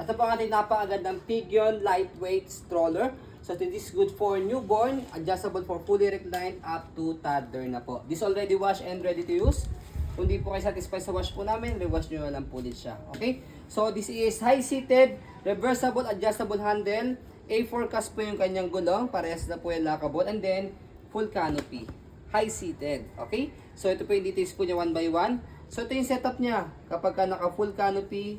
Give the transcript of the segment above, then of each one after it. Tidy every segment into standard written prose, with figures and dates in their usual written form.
Ito po ang ating napakagandang Pigeon lightweight stroller. So this is good for newborn, adjustable for fully reclined up to toddler na po. This already washed and ready to use. Kung di po kayo satisfied sa wash po namin, rewash nyo lang po din siya. Okay? So this is high-seated, reversible, adjustable handle. A4 cast po yung kanyang gulong, parehas na po yung lockable. And then, full canopy. High-seated. Okay? So ito po yung details po niya one by one. So ito yung setup niya. Kapag ka naka-full canopy,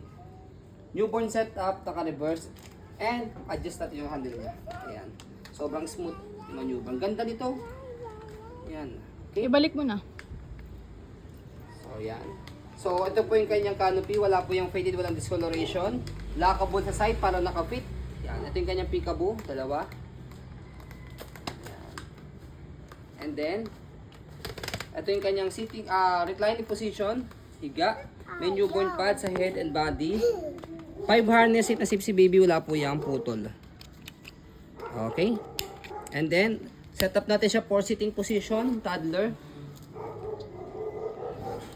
newborn setup, naka-reverse, and adjust natin yung handle niya. Ayan. Sobrang smooth maneuver. Ang ganda nito. Ayan. Okay? Ibalik mo na. So, ayan. So, ito po yung kanyang canopy. Wala po yung faded, walang discoloration. Lockable sa side para naka-fit. Ayan. Ito yung kanyang peekaboo. Dalawa. Ayan. And then, ito yung kanyang sitting, reclining position. Higa. May newborn pad sa head and body. 5 harness seat na si baby, wala po yung putol. Okay. And then, set up natin siya for sitting position, toddler.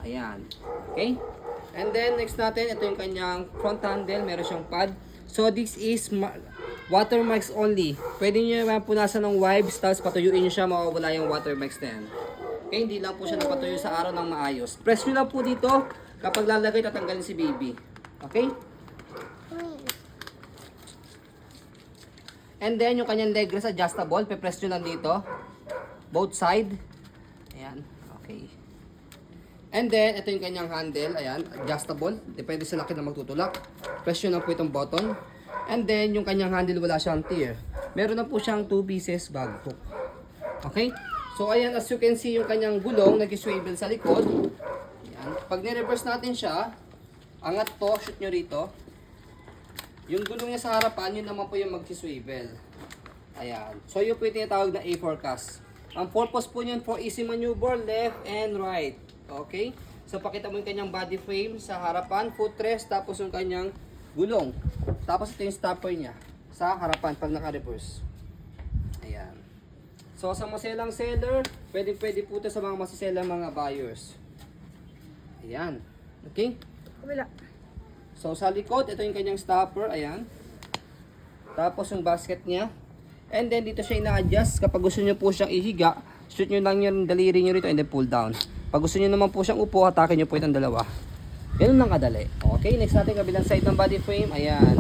Ayan. Okay. And then, next natin, ito yung kanyang front handle, meron siyang pad. So, this is water marks only. Pwede nyo naman punasan ng wipes, tapos patuyuin nyo siya, mawawala yung water marks na yan. Okay, hindi lang po siya napatuyo sa araw ng maayos. Press nyo lang po dito, kapag lalagay, tatanggalin si baby. Okay? And then, yung kanyang leg rest adjustable. Pe-press nyo lang dito. Both side. Ayan. Okay. And then, ito yung kanyang handle. Ayan. Adjustable. Depende sa laki na magtutulak. Press nyo lang po itong button. And then, yung kanyang handle wala siyang tear. Meron na po siyang 2 pieces bag hook. Okay? So, ayan. As you can see, yung kanyang gulong nag-swivel sa likod. Ayan. Pag ni-reverse natin siya, angat to. Shoot nyo rito. Yung gulong niya sa harapan, yun naman po yung mag-swivel. Ayan. So, yun po yung tinatawag na A4 cast. Ang purpose po yun for easy maneuver, left and right. Okay? So, pakita mo yung kanyang body frame sa harapan, footrest, tapos yung kanyang gulong. Tapos ito yung stopper niya sa harapan pag naka-reverse. Ayan. So, sa maselang seller, pwede po ito sa mga masaselang mga buyers. Ayan. Okay? Kabila. So, sa likod, ito yung kanyang stopper. Ayan. Tapos, yung basket niya. And then, dito siya ina-adjust. Kapag gusto nyo po siyang ihiga, shoot nyo lang yung daliri nyo rito and then pull down. Pag gusto nyo naman po siyang upo, hatakin nyo po itong dalawa. Ganun lang kadali. Okay, next natin kabilang side ng body frame. Ayan.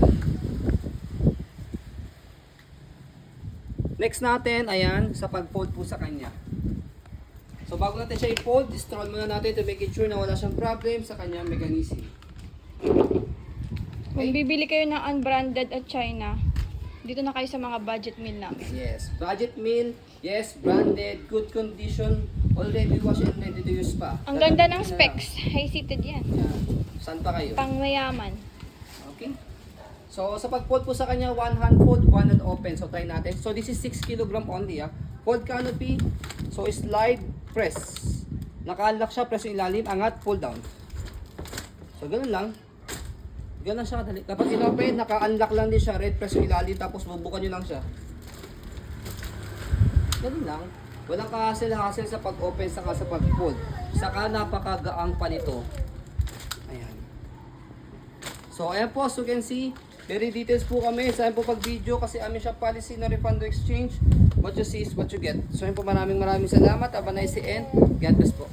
Next natin, ayan, sa pag-fold po sa kanya. So, bago natin siya i-fold, destroy muna natin to make sure na wala siyang problem sa kanyang mechanism. Kung bibili kayo ng unbranded at China, dito na kayo sa mga budget meal namin. Yes, budget meal, yes, branded, good condition, already washed and ready to use pa. Ang ganda ng specs. High-seated yan. Yan. Saan pa kayo? Pang mayaman. Okay. So, sa pag-fold po sa kanya, one hand fold, one hand open. So, try natin. So, this is 6 kg only. Fold canopy. So, slide, press. Naka-unlock siya, press yung ilalim, angat, pull down. So, ganun lang. Ganun siya kadali. Kapag in-open, naka-unlock lang din siya, red press yung ilalim, tapos bubukan nyo lang siya. Ganun lang. Walang ka-hassle-hassle sa pag-open, saka sa pag-fold. Saka napakagaang pa nito. Ayan. So, ayan po, as you can see, very details po kami. Saan po pag-video kasi amin siya policy na refund to exchange. What you see is what you get. So, ayan po, maraming salamat. Have a nice day and God bless po.